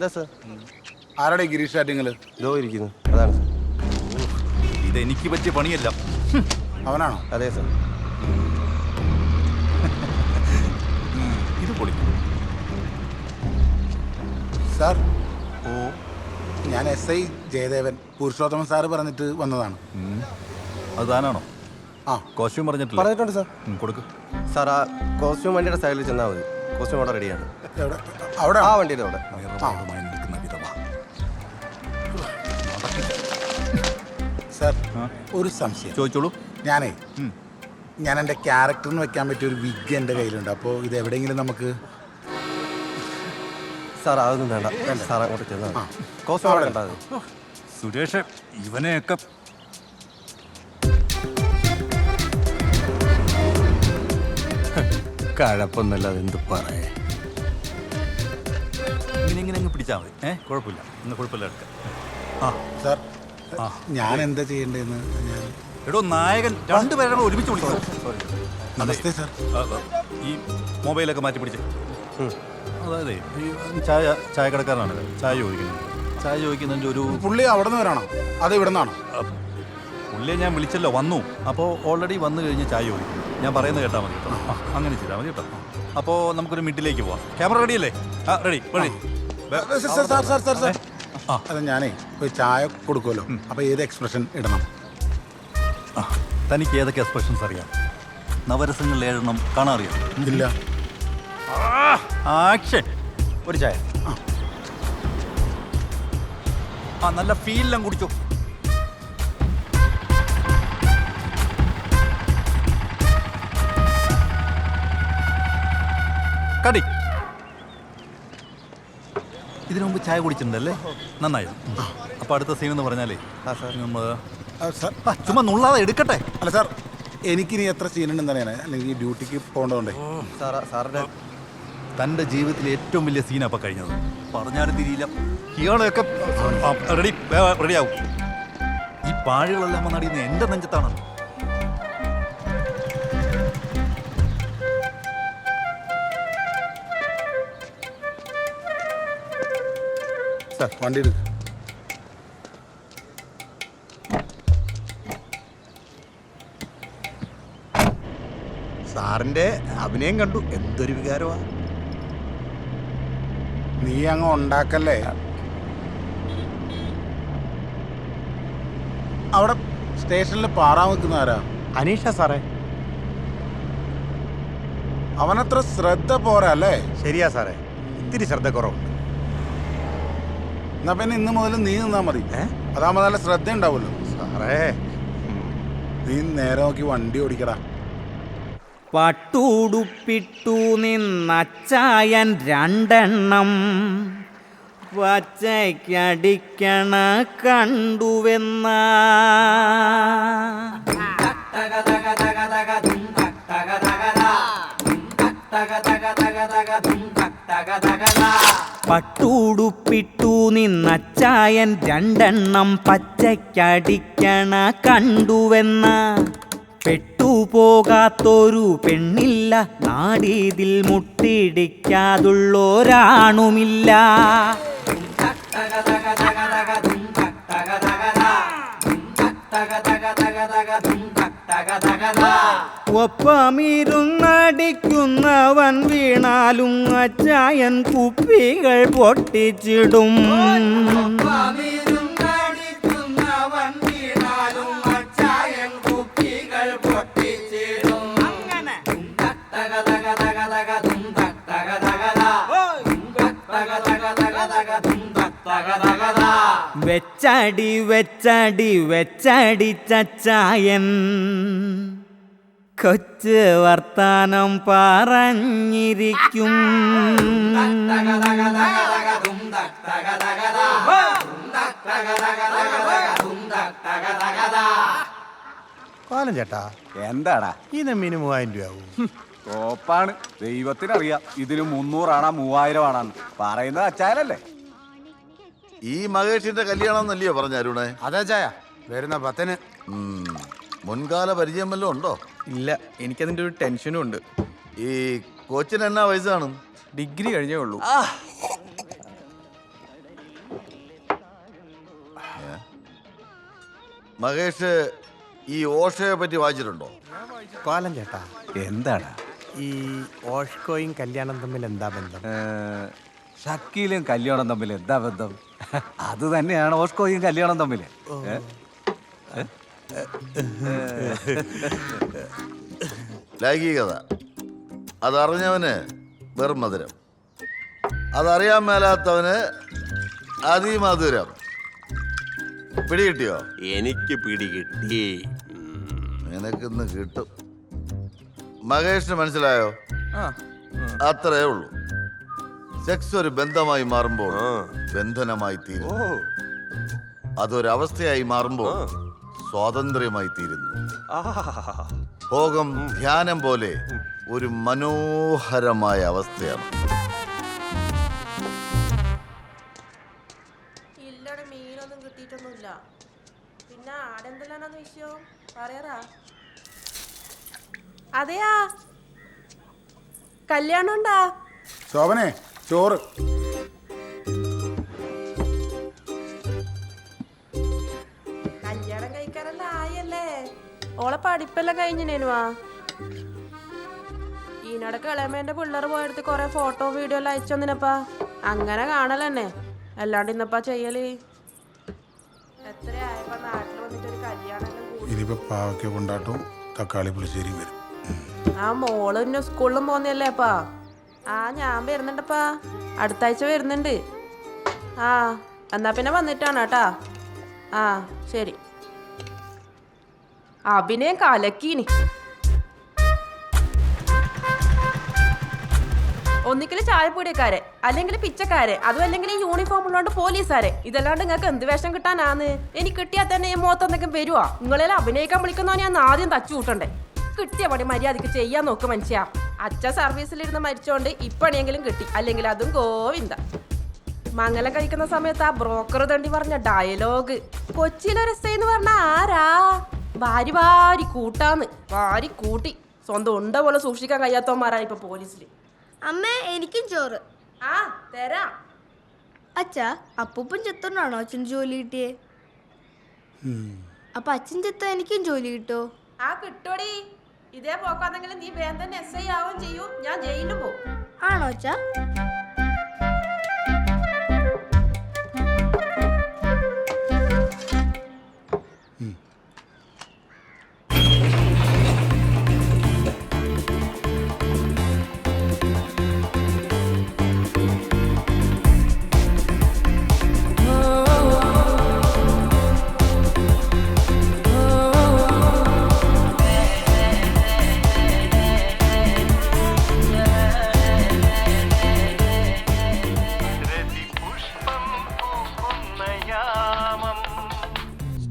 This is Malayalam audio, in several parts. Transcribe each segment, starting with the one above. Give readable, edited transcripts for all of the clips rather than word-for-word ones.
എന്താ സാർ? ആരുടെ ഗിരീഷ് ആറ്റിങ്ങള് ഇതോ ഇരിക്കുന്നു, അതാണ് സാർ. ഇതെനിക്ക് പറ്റിയ പണിയല്ല. അവനാണോ? അതെ സാർ. ഇത് പൊളി സാർ. ഓ, ഞാൻ SI ജയദേവൻ. പുരുഷോത്തമൻ സാറ് പറഞ്ഞിട്ട് വന്നതാണ്. അത് താനാണോ? ആ, കോസ്റ്റ്യൂം പറഞ്ഞിട്ടില്ല? പറഞ്ഞിട്ടുണ്ട് സാർ. കൊടുക്ക് സാർ, ആ കോസ്റ്റ്യൂം വണ്ടിയുടെ സൈഡിൽ ചെന്നാൽ മതി. കോസ്റ്റ്യൂം അവിടെ റെഡിയാണ്. എവിടെ? അവിടെ ആ വണ്ടിയുടെ അവിടെ. സാർ, ഒരു സംശയം ചോദിച്ചോളൂ. ഞാൻ എൻ്റെ ക്യാരക്ടറിന് വെക്കാൻ പറ്റിയ ഒരു വിഗ് എൻ്റെ കയ്യിലുണ്ട്. അപ്പോൾ ഇത് എവിടെയെങ്കിലും നമുക്ക്... സാർ, അതൊന്നും വേണ്ട. സാർ അങ്ങോട്ട് ചെന്നാൽ കോസ്റ്റ്യൂം അവിടെ കണ്ടാൽ മതി. സുരേഷ്, ഇവനെയൊക്കെ കഴപ്പൊന്നുമില്ല. അതെന്ത് പറയേ. ഇങ്ങനെ അങ്ങ് പിടിച്ചാൽ മതി. കുഴപ്പമില്ല, ഇന്ന് കുഴപ്പമില്ല. എടുക്കാം. സാർ, ഞാൻ എന്താ ചെയ്യേണ്ടതെന്ന് ഞാൻ... എടോ നായകൻ, രണ്ടുപേരെ ഒരുമിച്ച് വിളിച്ചു. നമസ്തേ സാർ. ഈ മൊബൈലൊക്കെ മാറ്റി പിടിച്ച്. അതായത് ഈ ചായക്കടക്കാരനാണ് ചായ ചോദിക്കുന്നത്. ചായ ചോദിക്കുന്നതിൻ്റെ ഒരു... പുള്ളി അവിടെ നിന്ന് വരാണോ അത് ഇവിടെ നിന്നാണോ? പുള്ളിയെ ഞാൻ വിളിച്ചല്ലോ, വന്നു. അപ്പോൾ ഓൾറെഡി വന്നു കഴിഞ്ഞ് ചായ ചോദിക്കും. ഞാൻ പറയുന്നത് കേട്ടാൽ മതി കേട്ടോ. അങ്ങനെ ചെയ്താൽ മതി കേട്ടോ. അപ്പോൾ നമുക്കൊരു മിഡിലേക്ക് പോവാം. ക്യാമറ റെഡിയല്ലേ? Ready ready. അത് ഞാനേ ഒരു ചായ കൊടുക്കുമല്ലോ. അപ്പോൾ ഏത് എക്സ്പ്രഷൻ ഇടണം? തനിക്ക് ഏതൊക്കെ എക്സ്പ്രഷൻസ് അറിയാം? നവരസങ്ങളിൽ 7 കാണാൻ അറിയാം? ഇല്ല. ആക്ഷൻ. ഒരു ചായ. നല്ല ഫീലെല്ലാം കുടിച്ചോ. കടി. ഇതിനു മുമ്പ് ചായ കുടിച്ചിട്ടുണ്ടല്ലേ? നന്നായി. അപ്പൊ അടുത്ത സീൻ എന്ന് പറഞ്ഞാലേ ചുമ്മാ നുള്ളാതെ എടുക്കട്ടെ. അല്ല സാർ, എനിക്കിനി എത്ര സീനുണ്ടെന്ന് അറിയാനേ, അല്ലെങ്കിൽ ഡ്യൂട്ടിക്ക് പോകേണ്ടതുകൊണ്ടേ. സാറിന്റെ തൻ്റെ ജീവിതത്തിലെ ഏറ്റവും വലിയ സീനാണ് അപ്പം കഴിഞ്ഞത്. പറഞ്ഞാലും തിരിയില്ല. ഇയാളെയൊക്കെ റെഡിയാവും. ഈ പാഴുകളെല്ലാം വന്നടിയുന്നത് എൻ്റെ നെഞ്ചത്താണ്. സാർ, വണ്ടി എടുക്കും. സാറിന്റെ അഭിനയം കണ്ടു. എന്തൊരു വികാരമാ. നീ അങ്ങ് ഉണ്ടാക്കല്ലേ. അവിടെ സ്റ്റേഷനിൽ പാറാൻ നിൽക്കുന്ന ആരാ? അനീഷ സാറേ. അവനത്ര ശ്രദ്ധ പോരാ അല്ലേ? ശരിയാ സാറേ, ഇത്തിരി ശ്രദ്ധ കുറവുണ്ട്. എന്നാ പിന്നെ ഇന്ന് മുതൽ നീ നിന്നാ മതി. അതാകുമ്പോ നല്ല ശ്രദ്ധ ഉണ്ടാവുമല്ലോ. സാറേ, നീ നേരെ നോക്കി വണ്ടി ഓടിക്കടാ. പട്ടുടുപ്പിട്ടു നിന്നച്ചായൻ 2 പച്ചയ്ക്കടിക്കണ കണ്ടുവെന്ന പട്ടുടുപ്പിട്ടു നിന്നച്ചായൻ 2 പച്ചയ്ക്കടിക്കണ കണ്ടുവെന്ന പെട്ടുപോകാത്തൊരു പെണ്ണില്ല, നാടിതിൽ മുട്ടിടിക്കാതുള്ളോരാണുമില്ല. ഒപ്പമിരുന്നടിക്കുന്നവൻ വീണാലും അച്ചായൻ കുപ്പികൾ പൊട്ടിച്ചിടും. വെച്ചടി വെച്ചടി വെച്ചടി ചച്ചായൻ കൊച്ചു വർത്താനം പറഞ്ഞിരിക്കും. പാലം ചേട്ടാ, എന്താടാ ഇതിന് മിനിമം 3000 രൂപയാവും. കോപ്പാണ്. ദൈവത്തിനറിയാം ഇതിന് 300 ആണോ 3000 ആണെന്ന്. പറയുന്നത് അച്ചായനല്ലേ? ഈ മഹേഷിന്റെ കല്യാണം എന്നല്ലയോ പറഞ്ഞ അരുണേ? അതെ ചായ, വരുന്ന 10-ന്. മുൻകാല പരിചയം വല്ലതും ഉണ്ടോ? ഇല്ല, എനിക്കതിൻ്റെ ഒരു ടെൻഷനും ഉണ്ട്. ഈ കോച്ചിന് എന്നാ വയസ്സാണ്? ഡിഗ്രി കഴിഞ്ഞേ ഉള്ളൂ. മഹേഷ് ഈ ഓഷയെ പറ്റി വായിച്ചിട്ടുണ്ടോ? കോലം ചേട്ടാ, എന്താടാ ഈ ഓഷ്കോയും കല്യാണം തമ്മിൽ എന്താ ബന്ധം? ഷക്കീലും കല്യാണം തമ്മിൽ എന്താ ബന്ധം? അത് തന്നെയാണ് ഓസ്കോയും കല്യാണം തമ്മിൽ. ലൈംഗികത അതറിഞ്ഞവന് വെറും മധുരം, അതറിയാൻ മേലാത്തവന് അതിമധുരം. പിടികിട്ടിയോ? എനിക്ക് പിടികിട്ടി. നിനക്കിന്ന് കിട്ടും. മഹേഷിന് മനസ്സിലായോ? അത്രേ ഉള്ളൂ. സെക്സ് ഒരു ബന്ധമായി മാറുമ്പോൾ ബന്ധനമായി തീരും. അതൊരവസ്ഥയായി മാറുമ്പോൾ സ്വാതന്ത്ര്യമായി തീരുന്നു. ഭോഗം ധ്യാനം പോലെ ഒരു മനോഹരമായ അവസ്ഥയാണ്. ഇല്ലടെ മീനൊന്നും കിട്ടിയിട്ടൊന്നുമില്ല. പിന്നെ ആടെന്തെല്ലാണെന്ന് വിഷയം പറയാറാ? അതെയാ, കല്യാണം ഉണ്ടാ? ശോഭനെ, ചോറ്. കല്യാണം കഴിക്കാറല്ല ആയല്ലേ? ഓളെ പഠിപ്പെല്ലാം കഴിഞ്ഞിനേനുവാ. ഈനടക്ക് ഇളയമേന്റെ പിള്ളേർ പോയെടുത്ത് കൊറേ ഫോട്ടോ വീഡിയോ എല്ലാം അയച്ചു തന്നിനപ്പാ. അങ്ങനെ കാണലെന്നെ, അല്ലാണ്ട് ഇന്നപ്പാ ചെയ്യല്. എത്രയായപ്പോ നാട്ടിൽ വന്നിട്ടൊരു കല്യാണം കൂടി. ഇനിയിപ്പോ പാവയ്ക്ക കൊണ്ടാട്ടും തക്കാളി പുളിശ്ശേരിയും വരും. ആ മോള് പിന്നെ സ്കൂളിലും പോന്നല്ലേ അപ്പാ? ആ ഞാൻ വരുന്നുണ്ടപ്പാ, അടുത്ത ആഴ്ച വരുന്നുണ്ട്. ആ എന്നാ പിന്നെ വന്നിട്ടാണ് കേട്ടാ. ആ ശരി. അഭിനയം കലക്കീനി. ഒന്നിക്കൽ ചായപ്പൊടിയക്കാരെ, അല്ലെങ്കിൽ പിച്ചക്കാരെ, അതും അല്ലെങ്കിൽ ഈ യൂണിഫോം ഉള്ളതുകൊണ്ട് പോലീസുകാരെ. ഇതല്ലാണ്ട് നിങ്ങൾക്ക് എന്ത് വേഷം കിട്ടാനാന്ന്? എനിക്ക് കിട്ടിയാൽ തന്നെ ഈ മുഖത്തൊന്നൊക്കെ വരുവാ. നിങ്ങളെല്ലാം അഭിനയിക്കാൻ വിളിക്കുന്നോ ഞാൻ ആദ്യം തച്ചു കൂട്ടണ്ടേ. കിട്ടിയ പണി മര്യാദക്ക് ചെയ്യാൻ നോക്ക് മനുഷ്യ. അച്ഛൻ സർവീസിലിരുന്ന് മരിച്ചോണ്ട് ഇപ്പണിയെങ്കിലും കിട്ടി, അല്ലെങ്കിൽ അതും ഗോവിന്ദ. മംഗലം കഴിക്കുന്ന സമയത്ത് ആ ബ്രോക്കർ തണ്ടി പറഞ്ഞ ഡയലോഗ്, കൊച്ചിയിലൊരു എസ് എന്ന് പറഞ്ഞ ആരാ? ഭാരി ഭാരി കൂട്ടാന്ന്, ഭാരി കൂട്ടി സ്വന്തം ഉണ്ട പോലെ സൂക്ഷിക്കാൻ കഴിയാത്തവന്മാരാണ് ഇപ്പൊ പോലീസിൽ. അമ്മ എനിക്കും ചോറ്. ആ തരാം. അച്ഛാ, അപ്പൂപ്പൻ ചെത്തോണ്ടാണോ അച്ഛൻ ജോലി കിട്ടിയേ? അപ്പൊ അച്ഛൻ ചെത്ത എനിക്കും ജോലി കിട്ടോ? ആ കിട്ടോടി. ഇതേ പോക്കാന്നെങ്കിലും നീ വേഗം തന്നെ SI ആവുകയും ചെയ്യൂ, ഞാൻ ജയിലിൽ പോകും. ആണോ അച്ഛാ?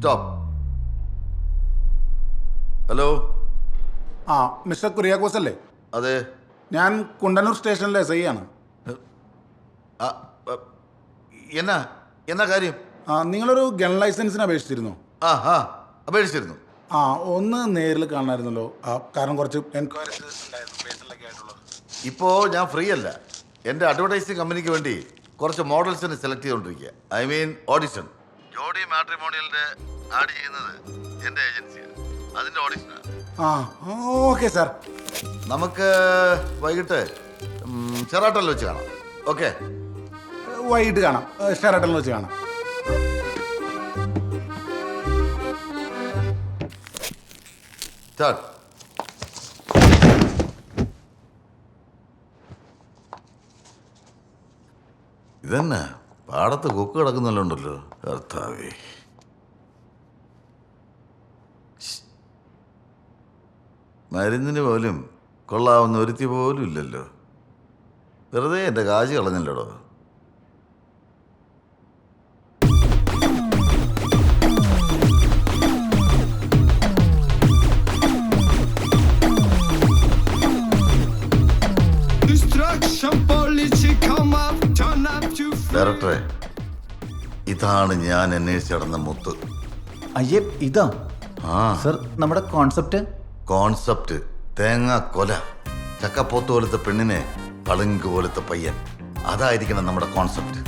സ്റ്റോപ്പ്. ഹലോ. ആ മിസ്റ്റർ കുര്യാക്കോസ് അല്ലേ? അതെ. ഞാൻ കുണ്ടന്നൂർ സ്റ്റേഷനിലെ SI ആണ്. എന്നാ എന്നാ കാര്യം? നിങ്ങളൊരു ഗൺ ലൈസൻസിന് അപേക്ഷിച്ചിരുന്നോ? അപേക്ഷിച്ചിരുന്നു. ഒന്ന് നേരിൽ കാണാമായിരുന്നല്ലോ. കാരണം കുറച്ച് എൻക്വയറീസ് ഉണ്ടായിരുന്നു പേഴ്സണലൊക്കെ ആയിട്ടുള്ളത്. ഇപ്പോൾ ഞാൻ ഫ്രീ അല്ല. എൻ്റെ അഡ്വർടൈസിങ് കമ്പനിക്ക് വേണ്ടി കുറച്ച് മോഡൽസിനെ സെലക്ട് ചെയ്തുകൊണ്ടിരിക്കുക. I mean audition. ജോഡി മാട്രിമോണിയലിൻ്റെ ആഡ് ചെയ്യുന്നത് എൻ്റെ ഏജൻസിയാണ്. അതിൻ്റെ ഓഡിഷനാണ്. Okay sir. നമുക്ക് വൈകിട്ട് ഷെറാട്ടനിൽ വെച്ച് കാണാം. ഓക്കെ, വൈകിട്ട് കാണാം. ഷെറാട്ടനിൽ വെച്ച് കാണാം. സ്റ്റാർട്ട്. ഇതന്നെ പാടത്ത് കൊക്ക് കിടക്കുന്നല്ലോ ഉണ്ടല്ലോ. കർത്താവേ, മരുന്നിന് പോലും കൊള്ളാവുന്ന ഒരുത്തി പോലും ഇല്ലല്ലോ. വെറുതെ എൻ്റെ കാശ് കളഞ്ഞല്ലോടോ. ഡയറക്ടറെ, ഇതാണ് ഞാൻ അന്വേഷിച്ച് നടന്ന മുത്ത്. അയ്യേ, ഇതാ ആ സർ നമ്മുടെ കോൺസെപ്റ്റ്. തേങ്ങ കൊല, ചക്കപ്പോത്ത് പോലത്തെ പെണ്ണിനെ പളുങ്ക് പോലത്തെ പയ്യൻ. അതായിരിക്കണം നമ്മുടെ concept.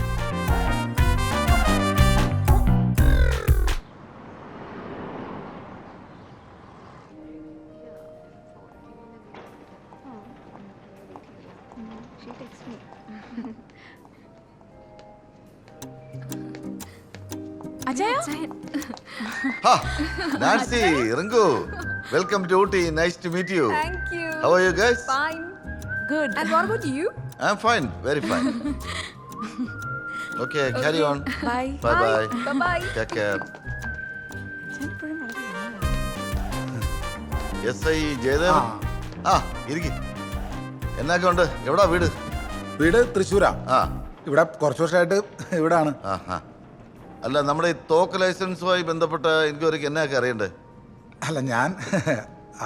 Ha, Nancy, Ringu, welcome to Ooty. Nice to meet you. Thank you. How are you guys? Fine. Good. And what about you? I'm fine, very fine. Okay, carry on. Bye. Bye bye. Bye bye. Take care. SI Jayadevan ആ ഇരിക്കി എന്നൊക്കെ ഉണ്ട് എവിടാ വീട്? വീട് തൃശ്ശൂരാ. ആ ഇവിടെ കുറച്ച് വർഷമായിട്ട് ഇവിടാണ്. ആ ആ അല്ല നമ്മുടെ ഈ തോക്ക് ലൈസൻസുമായി ബന്ധപ്പെട്ട എൻക്വയറിക്ക് എന്നൊക്കെ അറിയണ്ടേ? അല്ല ഞാൻ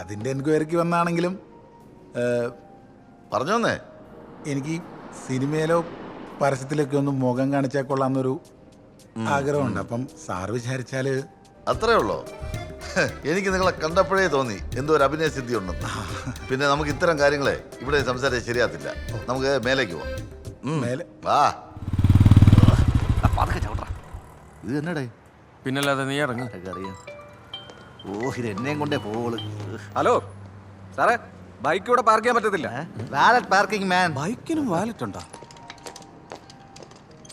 അതിൻ്റെ എൻക്വയറിക്ക് വന്നാണെങ്കിലും പറഞ്ഞോന്നേ. എനിക്ക് സിനിമയിലോ പരസ്യത്തിലൊക്കെ ഒന്ന് മുഖം കാണിച്ചാൽ കൊള്ളാമെന്നൊരു ആഗ്രഹമുണ്ട്. അപ്പം സാറ് വിചാരിച്ചാൽ അത്രേ ഉള്ളോ? എനിക്ക് നിങ്ങളെ കണ്ടപ്പോഴേ തോന്നി എന്തോ ഒരു അഭിനയ സിദ്ധി ഉണ്ടെന്ന്. പിന്നെ നമുക്ക് ഇത്തരം കാര്യങ്ങളെ ഇവിടെ സംസാരിച്ച് ശരിയാത്തില്ല. നമുക്ക് മേലേക്ക് പോവാം. മേലെ വാ. ഇത് എന്നടേ? പിന്നല്ലാതെ നീ ഇറങ്ങും. അറിയാം. ഓ ഇത് എന്നെയും കൊണ്ടേ പോള്. ഹലോ സാറേ, ബൈക്ക് ഇവിടെ പാർക്ക് ചെയ്യാൻ പറ്റത്തില്ല. Valet parking man. ബൈക്കിനും വാലറ്റ് ഉണ്ടോ?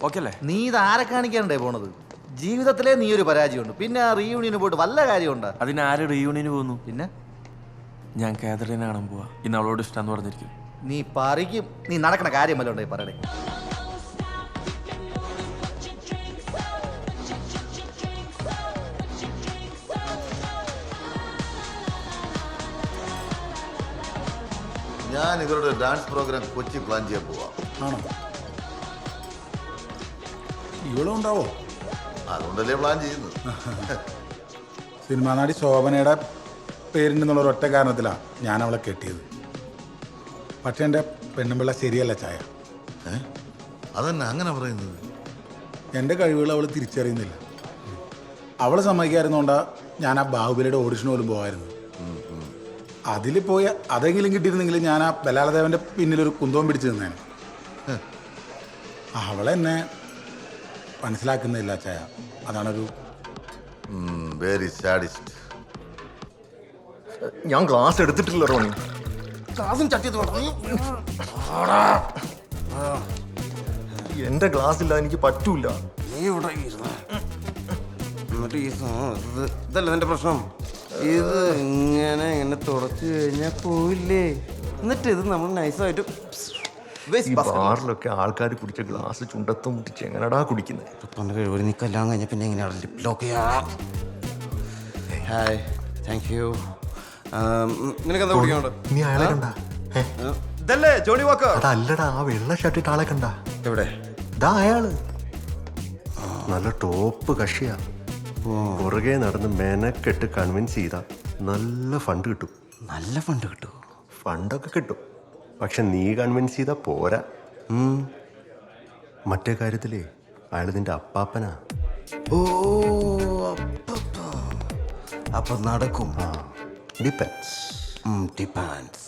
ഓക്കെ അല്ലേ? നീ ഇത് ആരെ കാണിക്കാണ്ടേ പോണത്? ജീവിതത്തിലെ നീ ഒരു പരാജയമുണ്ട്. പിന്നെ ആ റീയൂണിയന് പോയിട്ട് വല്ല കാര്യമുണ്ടോ? അതിനാര് റീയൂണിയന് പോകുന്നു? പിന്നെ ഞാൻ കാതറിനെ കാണാൻ പോവാ. ഇന്ന് അവളോട് ഇഷ്ടം പറഞ്ഞിരിക്കും. നീ പറിക്കും. നീ നടക്കണ കാര്യമല്ല ഉണ്ടേ പറയണേ. ഞാൻ ഇവരുടെ ഡാൻസ് പ്രോഗ്രാം കൊച്ചി പ്ലാൻ ചെയ്യാൻ പോവാം. ആണോ? ഇവളും ഉണ്ടാവോ? അതുകൊണ്ടല്ലേ പ്ലാൻ ചെയ്യുന്നത്. സിനിമാ നടി ശോഭനയുടെ പേരിൻ്റെന്നുള്ള ഒറ്റ കാരണത്തിലാണ് ഞാൻ അവളെ കെട്ടിയത്. പക്ഷെ എൻ്റെ പെണ്ണുമ്പിള്ള ശരിയല്ല ചായ. അതന്നെ അങ്ങനെ പറയുന്നത്. എൻ്റെ കഴിവുകൾ അവൾ തിരിച്ചറിയുന്നില്ല. അവൾ സമ്മതിക്കായിരുന്നോണ്ടാണ് ഞാൻ ആ ബാഹുബലിയുടെ ഓഡിഷൻ പോലും പോകായിരുന്നു. അതിൽ പോയി അതെങ്കിലും കിട്ടിയിരുന്നെങ്കിൽ ഞാൻ ആ ബലാലദേവൻ്റെ പിന്നിലൊരു കുന്തവും പിടിച്ചു നിന്നേനെ. അവളെന്നെ മനസ്സിലാക്കുന്നില്ല ചായ. അതാണൊരു വെരി സാഡിസ്റ്റ്. ഞാൻ ഗ്ലാസ് എടുത്തിട്ടില്ല റോണി. എന്റെ ഗ്ലാസ് ഇല്ല, എനിക്ക് പറ്റൂല. എന്നിട്ട് ഇതല്ല നിന്റെ പ്രശ്നം. ഇത് ഇങ്ങനെ തുടച്ചു കഴിഞ്ഞാൽ പോയില്ലേ? എന്നിട്ട് ഇത് നമ്മൾ നൈസായിട്ട് ഈ ബാറിലൊക്കെ ആൾക്കാർ കുടിച്ച ഗ്ലാസ് ചുണ്ടത്തും മുട്ടിച്ച് എങ്ങനെടാ കുടിക്കുന്നത്? കഴിവ് നീ കല്യാണം കഴിഞ്ഞ പിന്നെ എങ്ങനെയാണ് ലിപ് ലോക്ക് ചെയ്യാ? Hi, thank you. നിനക്കെന്താ കുടിക്കാനുണ്ട്? നീ അയാളെ കണ്ട? ഇതല്ലേ ജോണി വാക്കർ? അതല്ലടാ, ആ വെള്ള ഷർട്ടിട്ട് ആളെ കണ്ട? എവിടെ? ഇതാ അയാള്. നല്ല ടോപ്പ് കക്ഷിയാ. പുറകെ നടന്ന് മെനക്കെട്ട് കൺവിൻസ് ചെയ്താ നല്ല ഫണ്ട് കിട്ടും. നല്ല ഫണ്ട് കിട്ടും. ഫണ്ടൊക്കെ കിട്ടും, പക്ഷെ നീ കൺവിൻസ് ചെയ്താ പോരാ. മറ്റേ കാര്യത്തിലേ അയാൾ നിന്റെ അപ്പാപ്പനാ. ഓ, അപ്പൊ നടക്കും. ഡിപ്പെൻസ്. ഡിപ്പാൻസ്.